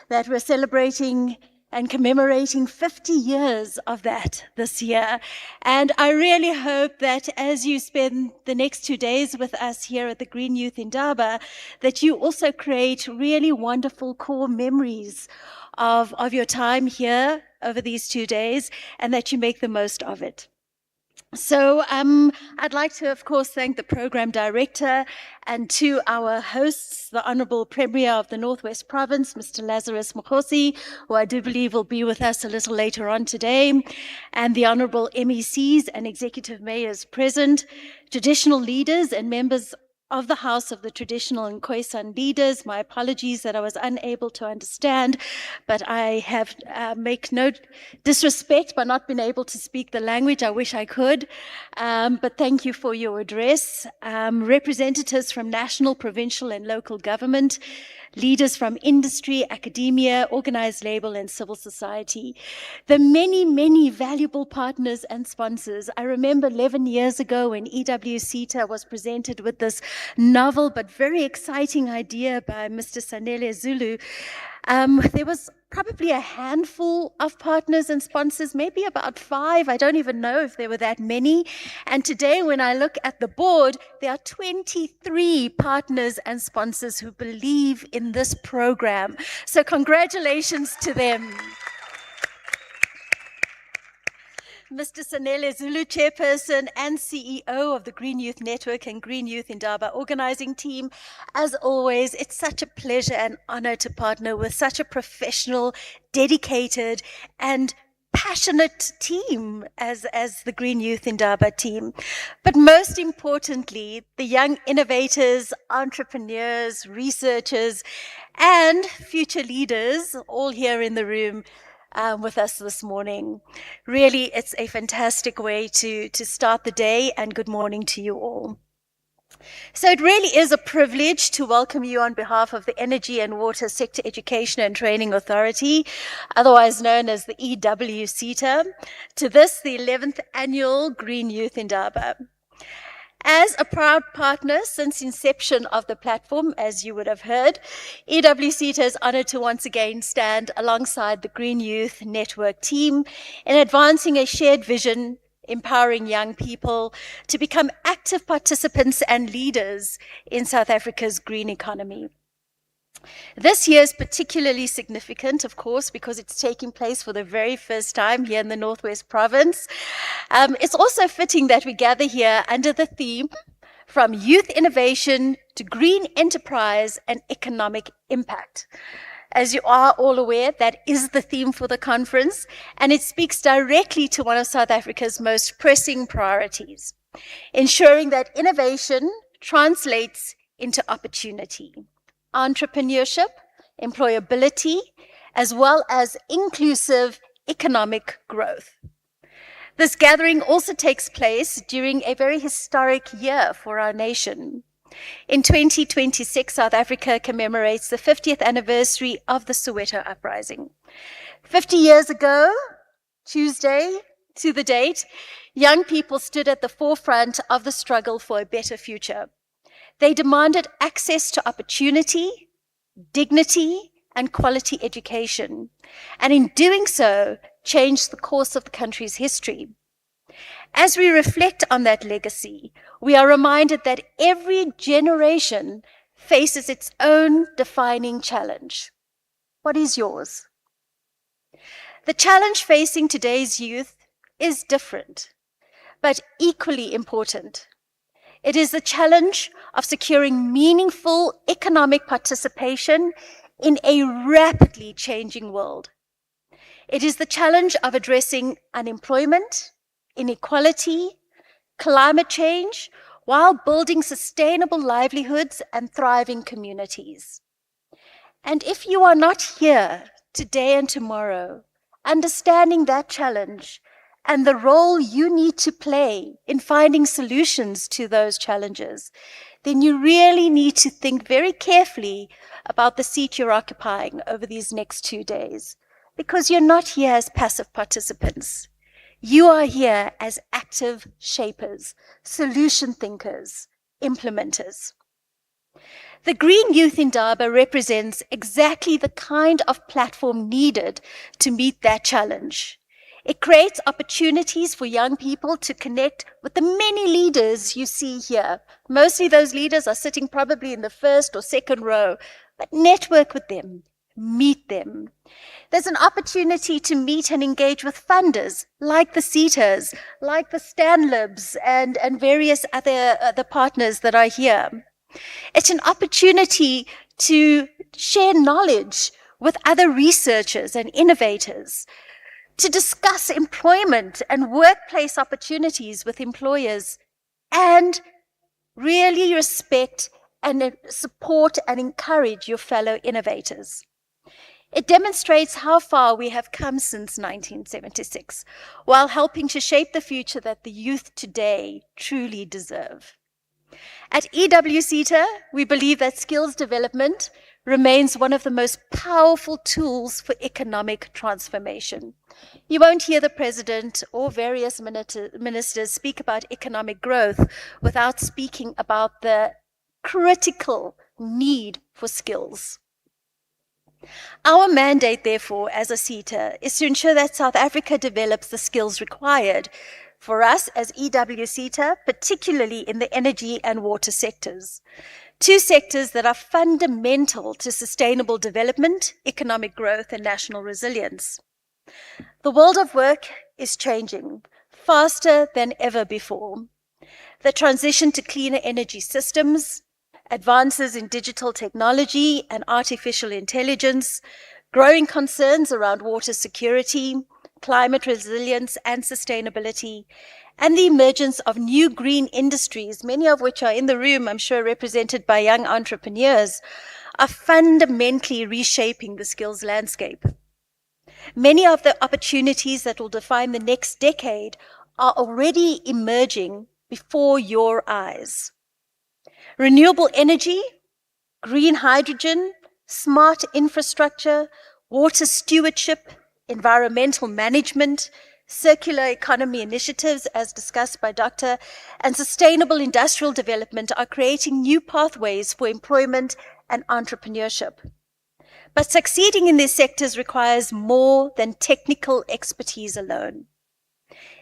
that we're celebrating and commemorating 50 years of that this year. And I really hope that as you spend the next 2 days with us here at the Green Youth Indaba, that you also create really wonderful core memories of your time here over these 2 days, and that you make the most of it. So I'd like to, of course, thank the program director and to our hosts, the Honourable Premier of the Northwest Province, Mr. Lazarus Mokhosi, who I do believe will be with us a little later on today, and the Honourable MECs and Executive Mayors present, traditional leaders and members of the House of the Traditional and Khoisan leaders. My apologies that I was unable to understand, but I have make no disrespect by not being able to speak the language. I wish I could, but thank you for your address. Representatives from national, provincial and local government, leaders from industry, academia, organized labor and civil society, the many, many valuable partners and sponsors. I remember 11 years ago when EWCETA was presented with this novel but very exciting idea by Mr. Sanele Zulu. There was probably a handful of partners and sponsors, maybe about 5. I don't even know if there were that many. And today, when I look at the board, there are 23 partners and sponsors who believe in this program. So congratulations to them. Mr. Sanele Zulu, Chairperson and CEO of the Green Youth Network and Green Youth Indaba organizing team. As always, it's such a pleasure and honor to partner with such a professional, dedicated, and passionate team as the Green Youth Indaba team. But most importantly, the young innovators, entrepreneurs, researchers, and future leaders, all here in the room with us this morning. Really, it's a fantastic way to start the day, and good morning to you all. So it really is a privilege to welcome you on behalf of the Energy and Water Sector Education and Training Authority, otherwise known as the EWCETA, to this, the 11th Annual Green Youth Indaba. As a proud partner since inception of the platform, as you would have heard, EWCETA is honored to once again stand alongside the Green Youth Network team in advancing a shared vision, empowering young people to become active participants and leaders in South Africa's green economy. This year is particularly significant, of course, because it's taking place for the very first time here in the Northwest Province. It's also fitting that we gather here under the theme, From Youth Innovation to Green Enterprise and Economic Impact. As you are all aware, that is the theme for the conference, and it speaks directly to one of South Africa's most pressing priorities, ensuring that innovation translates into opportunity, entrepreneurship, employability, as well as inclusive economic growth. This gathering also takes place during a very historic year for our nation. In 2026, South Africa commemorates the 50th anniversary of the Soweto uprising. 50 years ago, Tuesday to the date, young people stood at the forefront of the struggle for a better future. They demanded access to opportunity, dignity, and quality education, and in doing so, changed the course of the country's history. As we reflect on that legacy, we are reminded that every generation faces its own defining challenge. What is yours? The challenge facing today's youth is different, but equally important. It is the challenge of securing meaningful economic participation in a rapidly changing world. It is the challenge of addressing unemployment, inequality, climate change, while building sustainable livelihoods and thriving communities. And if you are not here today and tomorrow, understanding that challenge and the role you need to play in finding solutions to those challenges, then you really need to think very carefully about the seat you're occupying over these next 2 days, because you're not here as passive participants. You are here as active shapers, solution thinkers, implementers. The Green Youth Indaba represents exactly the kind of platform needed to meet that challenge. It creates opportunities for young people to connect with the many leaders you see here. Mostly those leaders are sitting probably in the first or second row, but network with them, meet them. There's an opportunity to meet and engage with funders like the CETAs, like the Stanlibs, and various other partners that are here. It's an opportunity to share knowledge with other researchers and innovators, to discuss employment and workplace opportunities with employers, and really respect and support and encourage your fellow innovators. It demonstrates how far we have come since 1976, while helping to shape the future that the youth today truly deserve. At EWCETA, we believe that skills development remains one of the most powerful tools for economic transformation. You won't hear the President or various ministers speak about economic growth without speaking about the critical need for skills. Our mandate, therefore, as a CETA, is to ensure that South Africa develops the skills required for us as EWCETA, particularly in the energy and water sectors. Two sectors that are fundamental to sustainable development, economic growth, and national resilience. The world of work is changing faster than ever before. The transition to cleaner energy systems, advances in digital technology and artificial intelligence, growing concerns around water security, climate resilience and sustainability, and the emergence of new green industries, many of which are in the room, I'm sure represented by young entrepreneurs, are fundamentally reshaping the skills landscape. Many of the opportunities that will define the next decade are already emerging before your eyes. Renewable energy, green hydrogen, smart infrastructure, water stewardship, environmental management, circular economy initiatives, as discussed by Dr., and sustainable industrial development are creating new pathways for employment and entrepreneurship. But succeeding in these sectors requires more than technical expertise alone.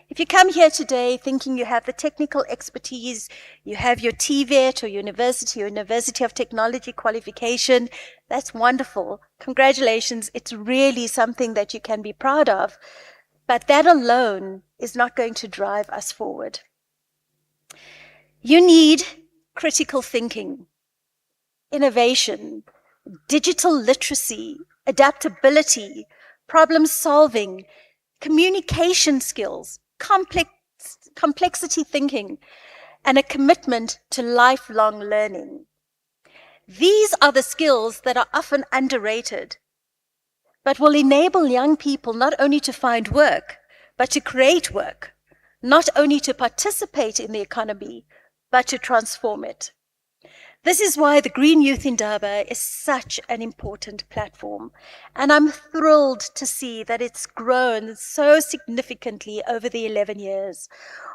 If you come here today thinking you have the technical expertise, you have your TVET or University of Technology qualification, that's wonderful. Congratulations, it's really something that you can be proud of. But that alone is not going to drive us forward. You need critical thinking, innovation, digital literacy, adaptability, problem solving, communication skills, complexity thinking, and a commitment to lifelong learning. These are the skills that are often underrated, but will enable young people not only to find work, but to create work, not only to participate in the economy, but to transform it. This is why the Green Youth Indaba is such an important platform, and I'm thrilled to see that it's grown so significantly over the 11 years.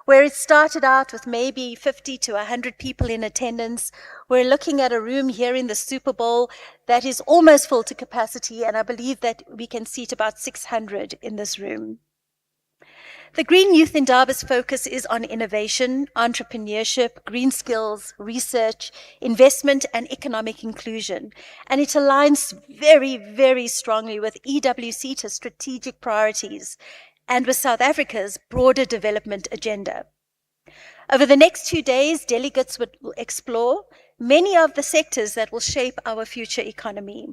Where it started out with maybe 50 to 100 people in attendance, we're looking at a room here in the Super Bowl that is almost full to capacity, and I believe that we can seat about 600 in this room. The Green Youth Indaba's focus is on innovation, entrepreneurship, green skills, research, investment, and economic inclusion. And it aligns very, very strongly with EWCETA's strategic priorities and with South Africa's broader development agenda. Over the next 2 days, delegates will explore many of the sectors that will shape our future economy.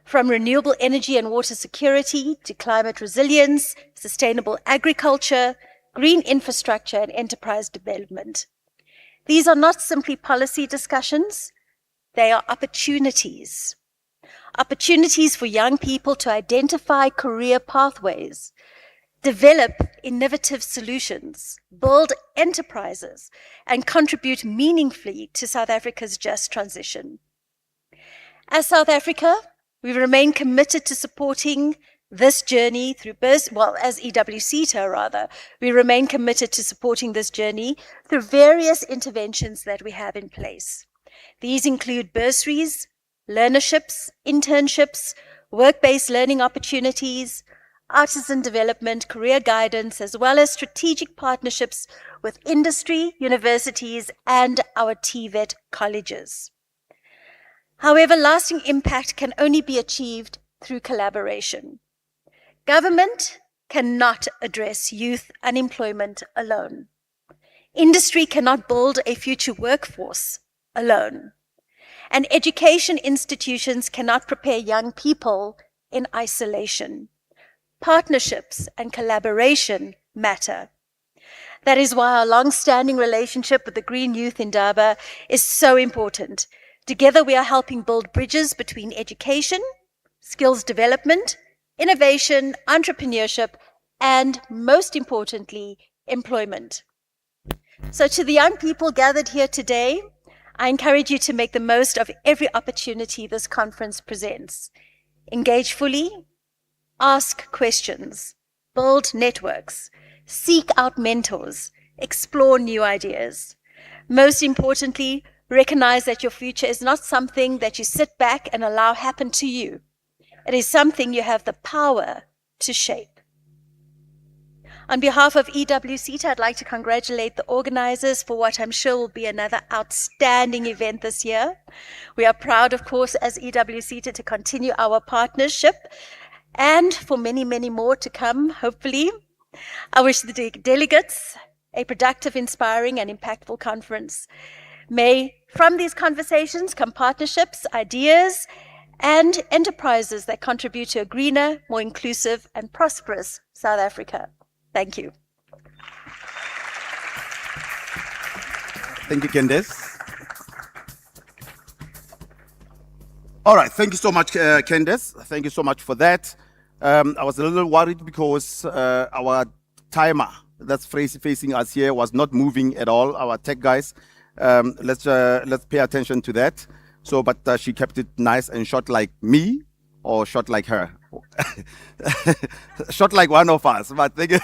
From renewable energy and water security to climate resilience, sustainable agriculture, green infrastructure, and enterprise development. These are not simply policy discussions, they are opportunities. Opportunities for young people to identify career pathways, develop innovative solutions, build enterprises, and contribute meaningfully to South Africa's just transition. As South Africa, we remain committed to supporting this journey through, as EWCETA rather, we remain committed to supporting this journey through various interventions that we have in place. These include bursaries, learnerships, internships, work-based learning opportunities, artisan development, career guidance, as well as strategic partnerships with industry, universities, and our TVET colleges. However, lasting impact can only be achieved through collaboration. Government cannot address youth unemployment alone. Industry cannot build a future workforce alone. And education institutions cannot prepare young people in isolation. Partnerships and collaboration matter. That is why our long-standing relationship with the Green Youth Indaba is so important. Together we are helping build bridges between education, skills development, innovation, entrepreneurship, and most importantly, employment. So to the young people gathered here today, I encourage you to make the most of every opportunity this conference presents. Engage fully, ask questions, build networks, seek out mentors, explore new ideas. Most importantly, recognize that your future is not something that you sit back and allow happen to you. It is something you have the power to shape. On behalf of EWCTA, I'd like to congratulate the organizers for what I'm sure will be another outstanding event this year. We are proud, of course, as EWCTA to continue our partnership and for many, many more to come, hopefully. I wish the delegates a productive, inspiring, and impactful conference. May from these conversations come partnerships, ideas, and enterprises that contribute to a greener, more inclusive, and prosperous South Africa. Thank you. Thank you, Candace. All right, thank you so much, Candace. Thank you so much for that. I was a little worried because our timer that's facing us here was not moving at all, our tech guys. Let's pay attention to that. So, but she kept it nice and short like me, or short like her. Short like one of us, but thank you,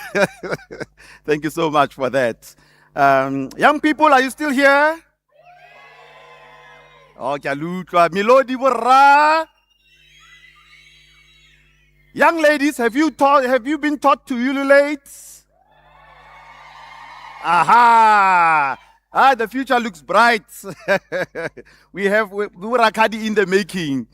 thank you so much for that. Young people, are you still here? Oh, Melody Borra. Young ladies, have you been taught to ululate? Aha! Ah, the future looks bright. we have Urakadi in the making.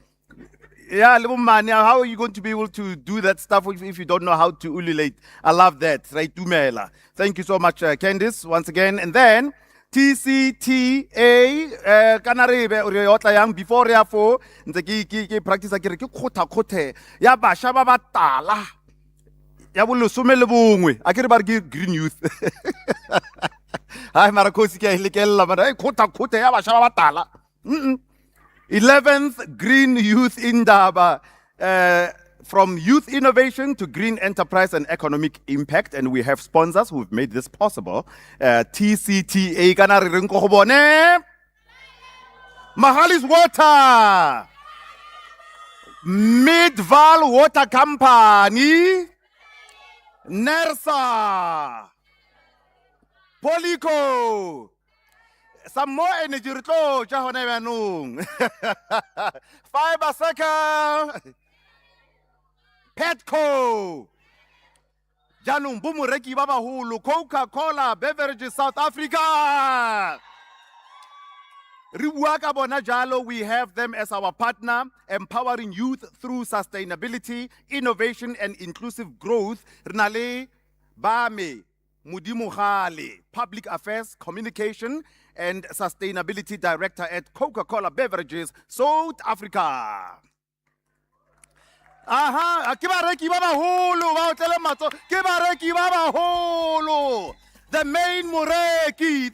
Yeah, little man, how are you going to be able to do that stuff if you don't know how to ululate? I love that. Right, Tumela. Thank you so much, Candice, once again. And then TCTA, Kanarebe, Oriotla Yang, before Reafo, the practice like Kota, Yaba Shababatala. Yabulu Sumelebungwe, I care about Green Youth. Hi, Marakosika, Hilikella, but Kota Yaba Shababatala. 11th Green Youth Indaba, from youth innovation to green enterprise and economic impact. And we have sponsors who've made this possible. TCTA, Mahali's Water, Midval Water Company, NERSA, Polico, some more energy, Fiber Circle, Petco, Janum Bumureki Baba Hulu, Coca-Cola, Beverages South Africa. Ribuaka Bonajalo, we have them as our partner, empowering youth through sustainability, innovation, and inclusive growth. Rinale Bame, Mudimuhale, Public Affairs, Communication, and Sustainability Director at Coca-Cola Beverages, South Africa. Aha, Kibareki Baba Hulu, Kibareki Baba Hulu. The main Mureki.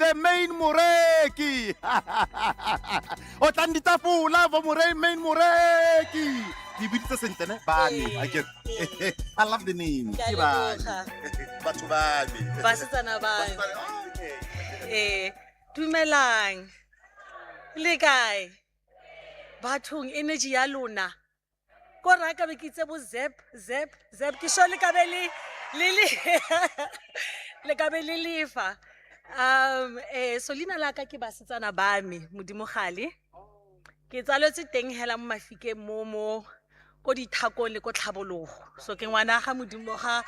Otandita Fula for main Mureki. I love the name. Dumelang. Le kae? Bathong energy ya lona. Ko raka be kitse bo zep ke sho le ka be le ka be le lefa. So lina la ka ke basetsana ba me Modimo Gale. Ke tsaletswe teng hela mo Mafikeng mo ko dithakong le ko Tlhabologo. So ke ngwana ga modimo ga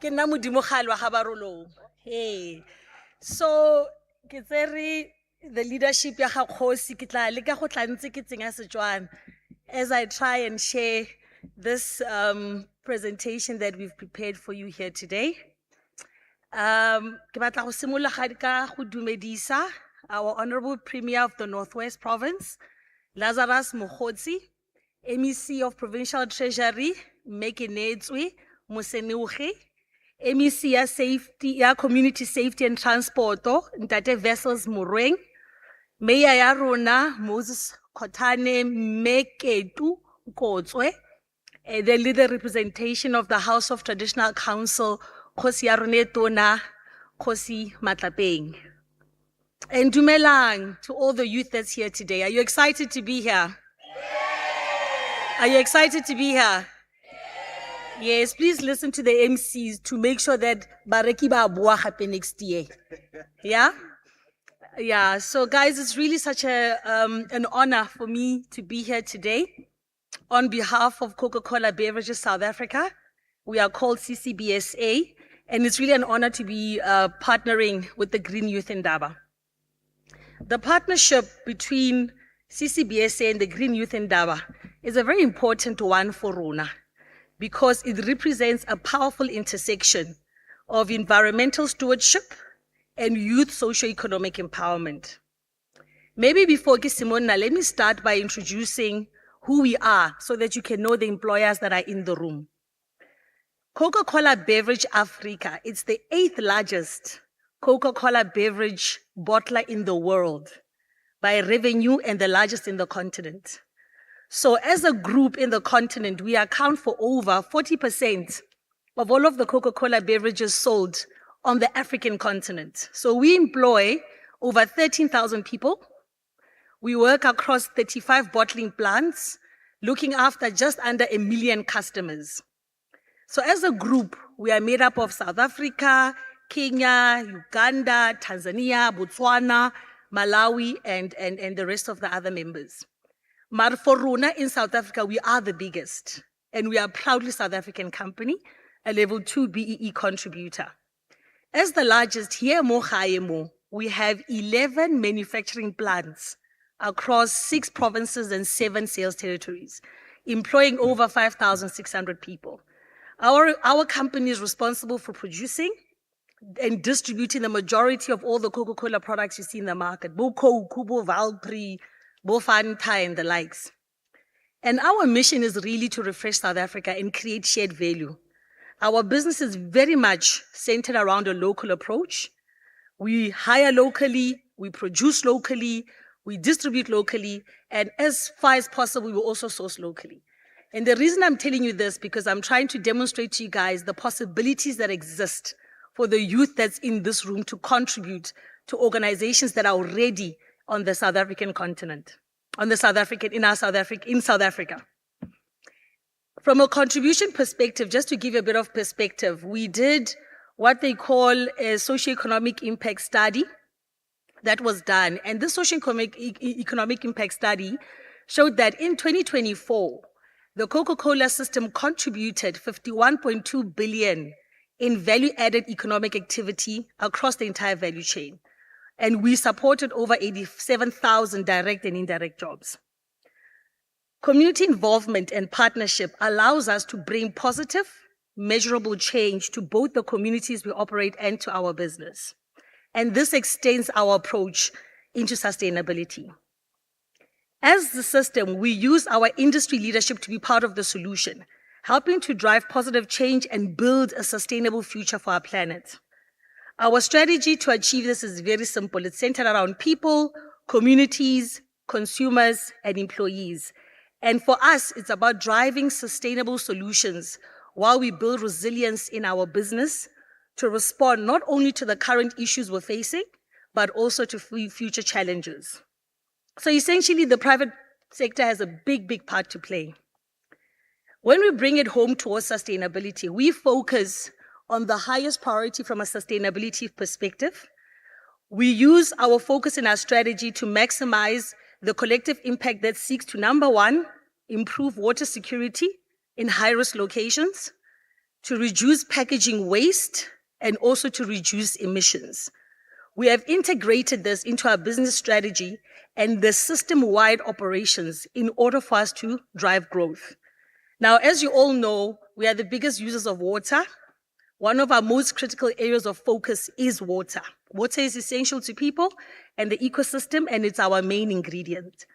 ke nna modimo ga lwa ga barolong. Hey. So ke tsere the leadership ya ga kgosi ke tla leka go tla ntse ke tsenya Setswana as I try and share this presentation that we've prepared for you here today. Ke batla go simolola ka go dumedisa our Honorable Premier of the Northwest Province, Lazarus Mokgotsi, MEC of Provincial Treasury, Mekenetswe Moseneuge, MEC ya Safety, ya Community Safety and Transport, Ntate Vessels Moreng, Mayor ya rona Moses Kotane Meketu Kotswe, the leader representation of the House of Traditional Council, Khosi ya rona Tona, Khosi Matlapeng. And dumelang to all the youth that's here today. Are you excited to be here? Are you excited to be here? Yes, please listen to the MCs to make sure that Bareki ba bua happen next year. Yeah? Yeah, so guys, it's really such an honor for me to be here today. On behalf of Coca-Cola Beverages South Africa, we are called CCBSA, and it's really an honor to be partnering with the Green Youth Indaba. The partnership between CCBSA and the Green Youth Indaba is a very important one for Rona because it represents a powerful intersection of environmental stewardship and youth socio-economic empowerment. Maybe before Kisimona, let me start by introducing who we are so that you can know the employers that are in the room. Coca-Cola Beverage Africa, it's the 8th largest Coca-Cola beverage bottler in the world by revenue and the largest in the continent. So as a group in the continent, we account for over 40% of all of the Coca-Cola beverages sold on the African continent. So we employ over 13,000 people. We work across 35 bottling plants, looking after just under 1 million customers. So as a group, we are made up of South Africa, Kenya, Uganda, Tanzania, Botswana, Malawi, and the rest of the other members. But for Rona in South Africa, we are the biggest, and we are a proudly South African company, a level 2 BEE contributor. As the largest here, we have 11 manufacturing plants across 6 provinces and 7 sales territories, employing over 5,600 people. Our company is responsible for producing and distributing the majority of all the Coca-Cola products you see in the market, Bo Coke, Bo Valpri, Bo Fanta, and the likes. And our mission is really to refresh South Africa and create shared value. Our business is very much centered around a local approach. We hire locally, we produce locally, we distribute locally, and as far as possible, we will also source locally. And the reason I'm telling you this, because I'm trying to demonstrate to you guys the possibilities that exist for the youth that's in this room to contribute to organizations that are already on the South African continent, in South Africa. From a contribution perspective, just to give you a bit of perspective, we did what they call a socioeconomic impact study that was done. And this socioeconomic impact study showed that in 2024, the Coca-Cola system contributed 51.2 billion in value-added economic activity across the entire value chain. And we supported over 87,000 direct and indirect jobs. Community involvement and partnership allows us to bring positive, measurable change to both the communities we operate and to our business. And this extends our approach into sustainability. As the system, we use our industry leadership to be part of the solution, helping to drive positive change and build a sustainable future for our planet. Our strategy to achieve this is very simple. It's centered around people, communities, consumers, and employees. And for us, it's about driving sustainable solutions while we build resilience in our business to respond not only to the current issues we're facing, but also to future challenges. So essentially, the private sector has a big, big part to play. When we bring it home towards sustainability, we focus on the highest priority from a sustainability perspective. We use our focus in our strategy to maximize the collective impact that seeks to, number one, improve water security in high-risk locations, to reduce packaging waste, and also to reduce emissions. We have integrated this into our business strategy and the system-wide operations in order for us to drive growth. Now, as you all know, we are the biggest users of water. One of our most critical areas of focus is water. Water is essential to people and the ecosystem, and it's our main ingredient.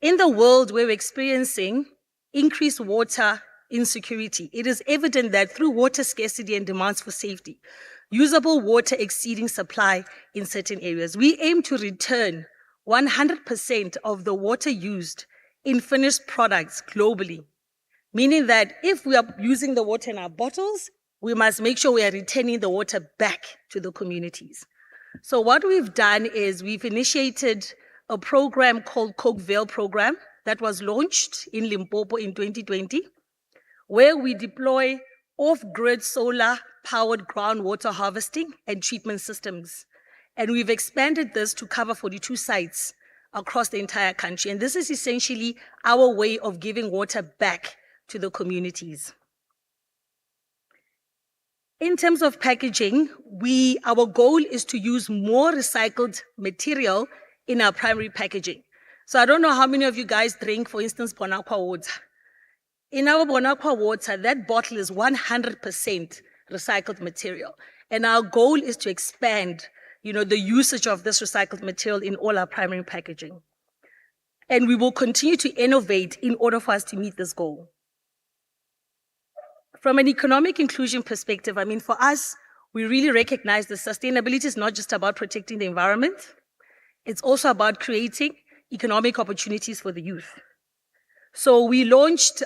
In the world where we're experiencing increased water insecurity, it is evident that through water scarcity and demands for safety, usable water exceeding supply in certain areas, we aim to return 100% of the water used in finished products globally. Meaning that if we are using the water in our bottles, we must make sure we are returning the water back to the communities. So what we've done is we've initiated a program called Cokevale Program that was launched in Limpopo in 2020, where we deploy off-grid solar-powered groundwater harvesting and treatment systems. And we've expanded this to cover 42 sites across the entire country. And this is essentially our way of giving water back to the communities. In terms of packaging, our goal is to use more recycled material in our primary packaging. So I don't know how many of you guys drink, for instance, Bonaqua water. In our Bonaqua water, that bottle is 100% recycled material. And our goal is to expand, the usage of this recycled material in all our primary packaging. And we will continue to innovate in order for us to meet this goal. From an economic inclusion perspective, for us, we really recognize that sustainability is not just about protecting the environment, it's also about creating economic opportunities for the youth. So we launched,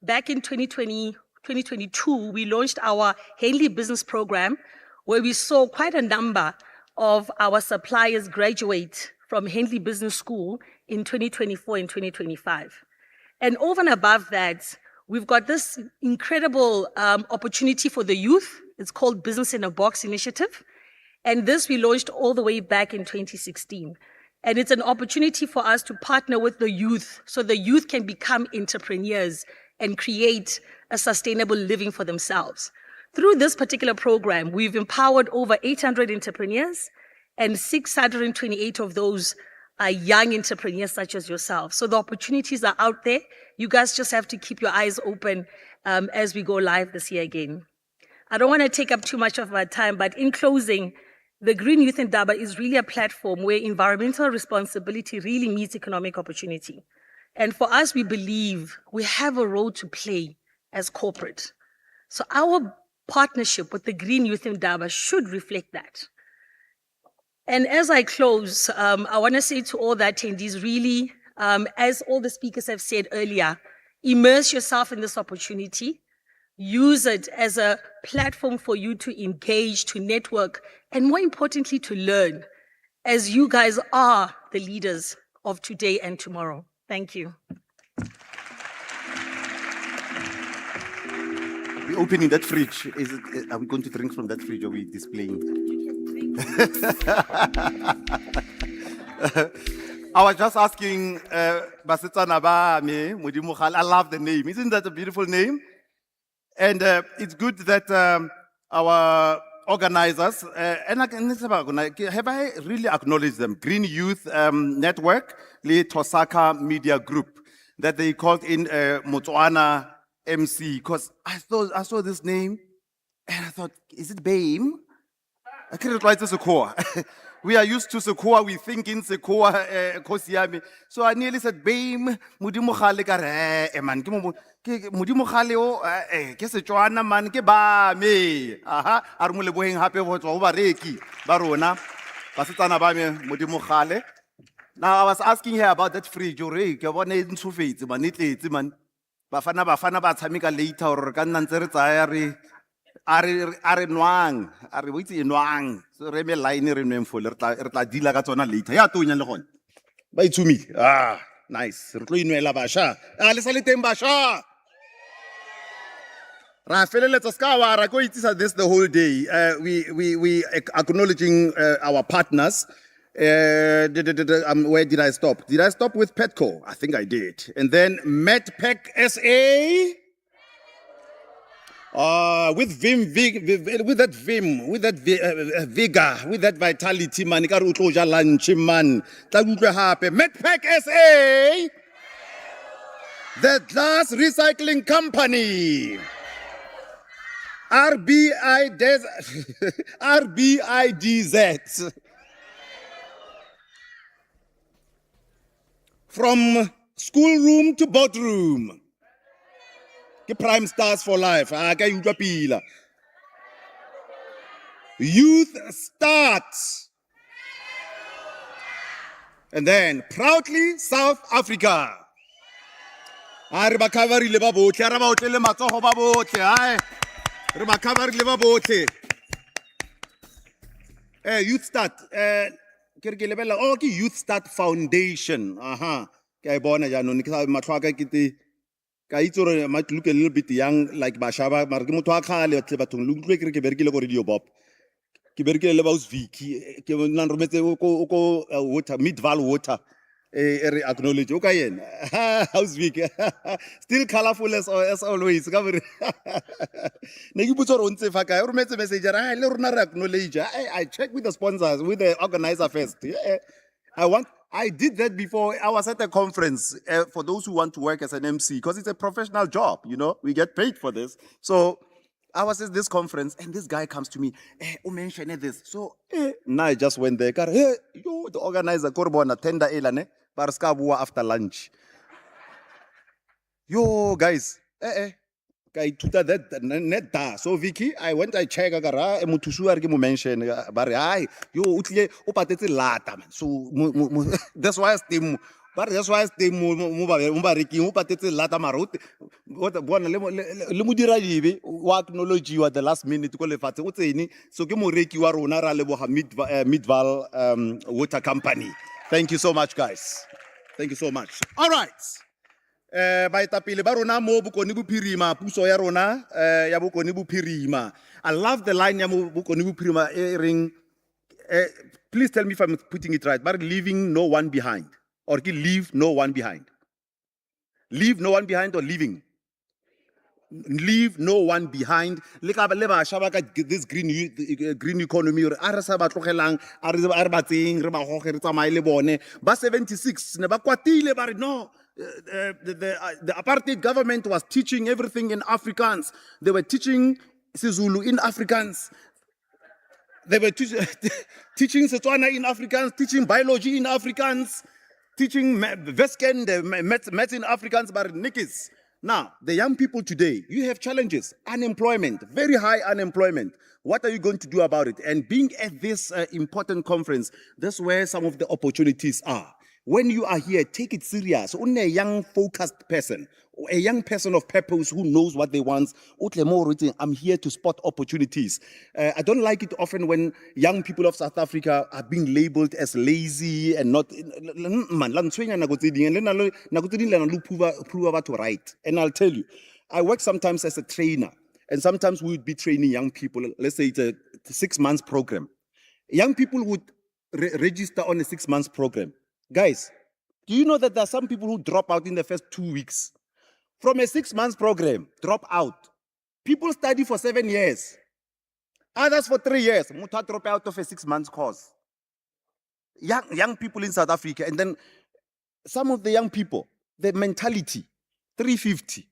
back in 2022, we launched our Henley Business Program, where we saw quite a number of our suppliers graduate from Henley Business School in 2024 and 2025. And over and above that, we've got this incredible opportunity for the youth. It's called Business in a Box Initiative. And this we launched all the way back in 2016. And it's an opportunity for us to partner with the youth so the youth can become entrepreneurs and create a sustainable living for themselves. Through this particular program, we've empowered over 800 entrepreneurs, and 628 of those are young entrepreneurs such as yourself. So the opportunities are out there. You guys just have to keep your eyes open as we go live this year again. I don't want to take up too much of my time, but in closing, the Green Youth Indaba is really a platform where environmental responsibility really meets economic opportunity. And for us, we believe we have a role to play as corporate. So our partnership with the Green Youth Indaba should reflect that. And as I close, I want to say to all the attendees, really, as all the speakers have said earlier, immerse yourself in this opportunity. Use it as a platform for you to engage, to network, and more importantly, to learn, as you guys are the leaders of today and tomorrow. Thank you. We're opening that fridge. Are we going to drink from that fridge or are we displaying? I was just asking Basetsana Bame Mudimukhal. I love the name. Isn't that a beautiful name? And it's good that our organizers, and have I really acknowledged them? Green Youth Network, the Tosaka Media Group, that they called in Motswana MC, because I saw this name and I thought, is it BAME? I couldn't write Sekua. We are used to Sekua, we think in Sekua, Kosiami. So I nearly said BAME, Mudimukhale kare, man, Mudimukhale o, ke Setswana man, ke ba me. Aha, armule boheng hape ho tswa ho bareki ba rona. Basetsana ba me Mudimukhale. Now I was asking her about that fridge, ke bona e ntshofetse man, e tletse man. Bafana ba tshameka later or ka nna ntse re tsaya re are nwang, are boitse e nwang. So re me line re nweng fole re tla dila ka tsona later. Ya tonya le gone. Ba itsumi. Ah, nice. Re tlo inwela basha. Ah, le sa le teng basha. Ra feleletsa ska wa ra go itsisa this the whole day. We acknowledging our partners. Where did I stop? Did I stop with Petco? I think I did. And then MedPack SA. With that vim, with that vigor, with that vitality, man. Ka re o tlo ja lunch, man. Tla utlwe hape. MedPack SA. The Glass Recycling Company. RBIDZ. From schoolroom to boardroom. Prime Stars for Life. Youth Start. And then proudly South Africa. Youth Start. Youth Start Foundation. I might look a little bit young, like Bashaba, Margimoto Kale, Tlebaton, look like a radio Bob. Kiberke Lebaus Viki, water, mid-val water, acknowledge. Okay, how's Viki? Still colorful as always. Message. I check with the sponsors, with the organizer first. I did that before. I was at a conference for those who want to work as an MC, because it's a professional job, we get paid for this. So I was at this conference and this guy comes to me, who mentioned this. So now I just went there, the organizer, Korbon, tender elane, Barskabua after lunch. Yo, guys, that so Vicky, I went, I check agara mutusu argi mention bari ai yo utle o patetse lata man. So that's why I steam, but that's why I steam mubariki o patetse lata marot what bona le modira dibe wa acknowledge you at the last minute ko lefatse o tseni, so ke moreki wa rona ra leboga Midval Water Company. Thank you so much, guys. Thank you so much. All right. Baetapele ba rona mo Bokone Bophirima, puso ya rona ya Bokone Bophirima. I love the line ya mo Bokone Bophirima ring. Please tell me if I'm putting it right. But leaving no one behind, or leave no one behind. Leave no one behind or leaving. Leave no one behind. This green economy. Ba 76 ne ba kwatile ba re no. The apartheid government was teaching everything in Afrikaans. They were teaching Sizulu in Afrikaans. They were teaching Setswana in Afrikaans, teaching biology in Afrikaans, teaching Vesken, the maths in Afrikaans, but Nikis. Now, the young people today, you have challenges, unemployment, very high unemployment. What are you going to do about it? And being at this important conference, that's where some of the opportunities are. When you are here, take it serious. Only a young, focused person, a young person of purpose who knows what they want. I'm here to spot opportunities. I don't like it often when young people of South Africa are being labeled as lazy and not. And I'll tell you, I work sometimes as a trainer, and sometimes we would be training young people. Let's say it's a 6 months program. Young people would register on a 6 months program. Guys, do you know that there are some people who drop out in the first 2 weeks? From a 6 months program, drop out. People study for 7 years. Others for 3 years. Muta drop out of a 6 months course. Young people in South Africa. And then some of the young people, the mentality, 350.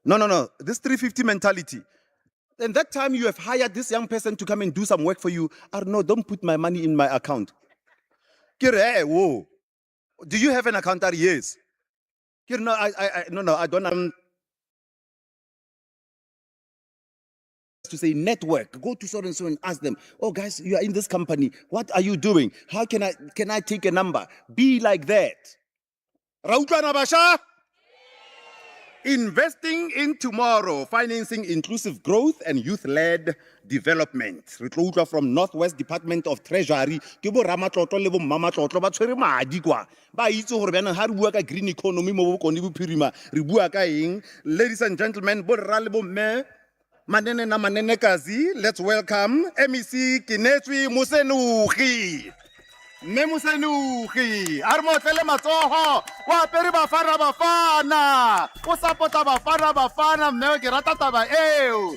No. This 350 mentality. And that time you have hired this young person to come and do some work for you. No, don't put my money in my account. Whoa. Do you have an account? Yes. No, I don't. To say network, go to so and so and ask them, oh guys, you are in this company. What are you doing? How can I take a number? Be like that. Rautwana Basha. Investing in tomorrow, financing inclusive growth and youth-led development. Retloutlwa from Northwest Department of Treasury. Ke bo ramatlotlo le bo mamatlotlo ba tshwere madi kwa. Ba itse gore bana ha re bua ka green economy mo Bokone Bophirima, re bua ka eng? Ladies and gentlemen, bo rra le bo mme, manene kazi, let's welcome MEC Kinetswi Mosenugi. mme Mosenugi a re motlele matsogo o apere Bafana Bafana o sapota Bafana Bafana mme ke rata taba eo.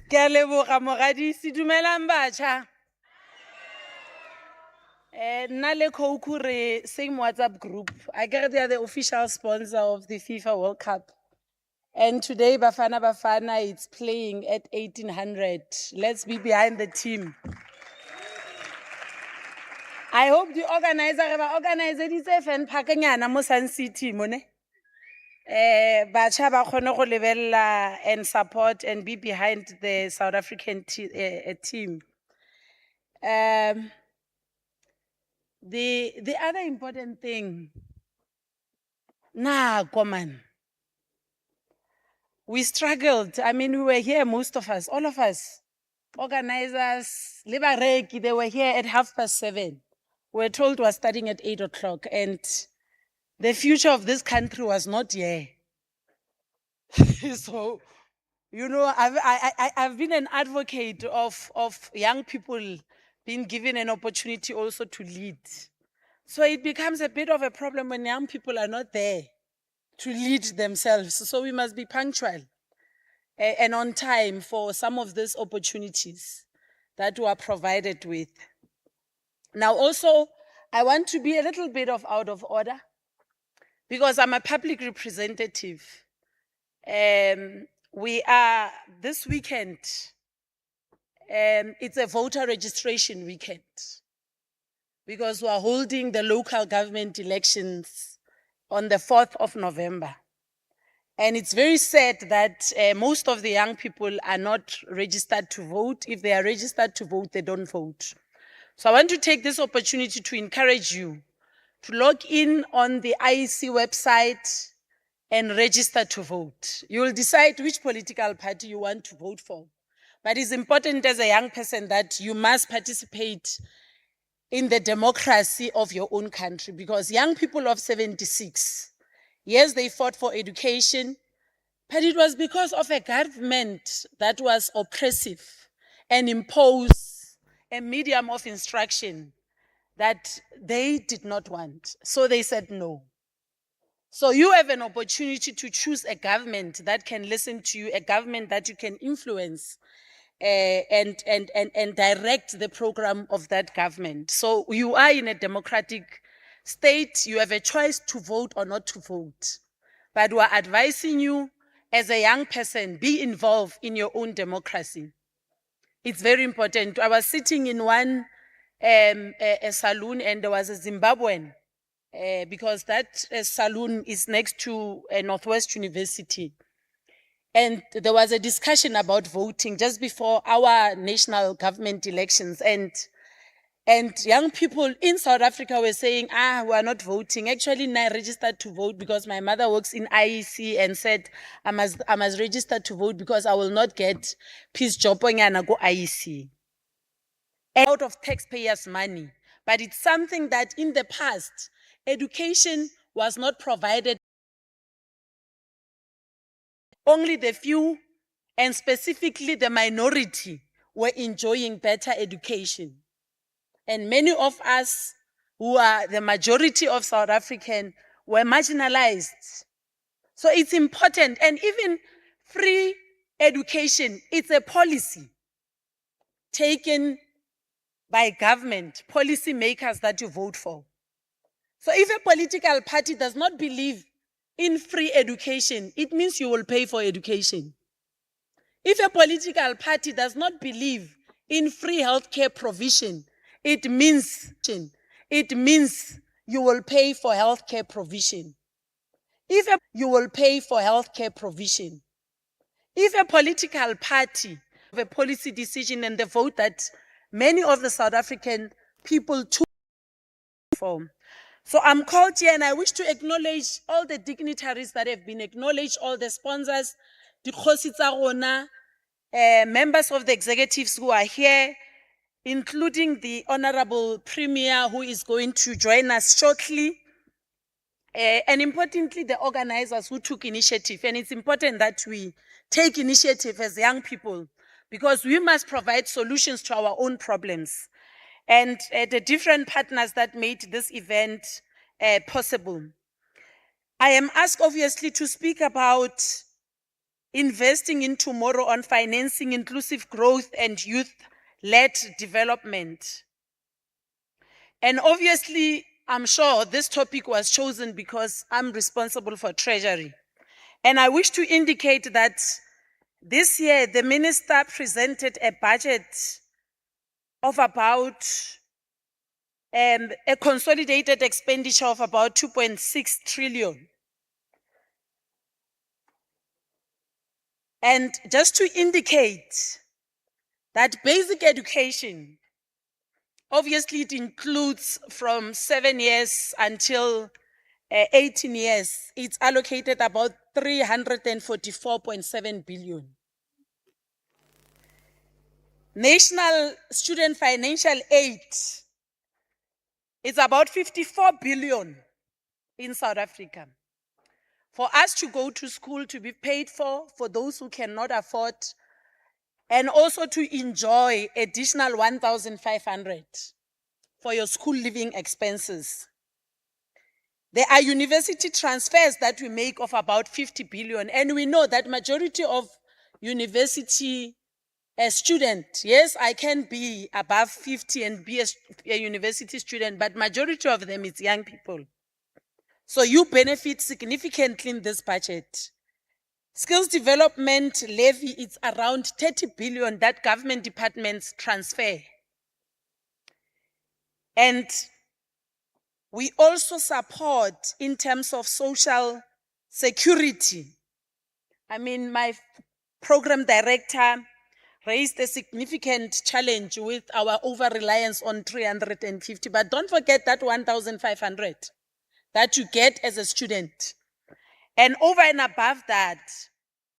Ke a leboga mogadisi, dumelang batjha. Nna le Coco re same WhatsApp group. I get they are the official sponsor of the FIFA World Cup. And today Bafana Bafana it's playing at 1800. Let's be behind the team. I hope the organizer this fan pakanyana mo Sun City mo ne. Batjha ba kgone go lebella and support and be behind the South African team. The other important thing, man, we struggled. I mean, we were here, most of us, all of us, organizers, Libareki, they were here at 7:30. We were told we were starting at 8 o'clock, and the future of this country was not here. So, you know, I've been an advocate of young people being given an opportunity also to lead. So it becomes a bit of a problem when young people are not there to lead themselves. So we must be punctual and on time for some of these opportunities that we are provided with. Now also, I want to be a little bit out of order because I'm a public representative. We are, this weekend, it's a voter registration weekend because we are holding the local government elections on the 4th of November. And it's very sad that most of the young people are not registered to vote. If they are registered to vote, they don't vote. So I want to take this opportunity to encourage you to log in on the IEC website and register to vote. You will decide which political party you want to vote for. But it's important as a young person that you must participate in the democracy of your own country, because young people of 76, yes, they fought for education, but it was because of a government that was oppressive and imposed a medium of instruction that they did not want. So they said no. So you have an opportunity to choose a government that can listen to you, a government that you can influence and direct the program of that government. So you are in a democratic state. You have a choice to vote or not to vote. But we are advising you as a young person, be involved in your own democracy. It's very important. I was sitting in one a saloon and there was a Zimbabwean because that saloon is next to Northwest University. And there was a discussion about voting just before our national government elections. And young people in South Africa were saying, we are not voting. Actually, I registered to vote because my mother works in IEC and said, I must register to vote because I will not get peace job and I go IEC. Out of taxpayers' money. But it's something that in the past, education was not provided. Only the few, and specifically the minority, were enjoying better education. And many of us, who are the majority of South African, were marginalized. So it's important, and even free education, it's a policy taken by government, policy makers that you vote for. So if a political party does not believe in free education, it means you will pay for education. If a political party does not believe in free healthcare provision, it means you will pay for healthcare provision. You will pay for healthcare provision. If a political party have a policy decision and the vote that many of the South African people took for. So I'm called here and I wish to acknowledge all the dignitaries that have been acknowledged, all the sponsors, the Kgosi tsa rona, members of the executives who are here, including the Honorable Premier who is going to join us shortly, and importantly, the organizers who took initiative. And it's important that we take initiative as young people, because we must provide solutions to our own problems. And the different partners that made this event possible. I am asked, obviously, to speak about investing in tomorrow on financing inclusive growth and youth-led development. And obviously, I'm sure this topic was chosen because I'm responsible for Treasury. And I wish to indicate that this year, the minister presented a budget of about a consolidated expenditure of about 2.6 trillion. And just to indicate that basic education, obviously it includes from 7 years until 18 years, it's allocated about 344.7 billion. National student financial aid is about 54 billion in South Africa. For us to go to school, to be paid for those who cannot afford, and also to enjoy additional 1,500 for your school living expenses. There are university transfers that we make of about 50 billion, and we know that majority of university students, yes, I can be above 50 and be a university student, but majority of them is young people. So you benefit significantly in this budget. Skills development levy is around 30 billion that government departments transfer. And we also support in terms of social security. I mean, my program director raised a significant challenge with our over-reliance on 350, but don't forget that 1,500 that you get as a student. And over and above that,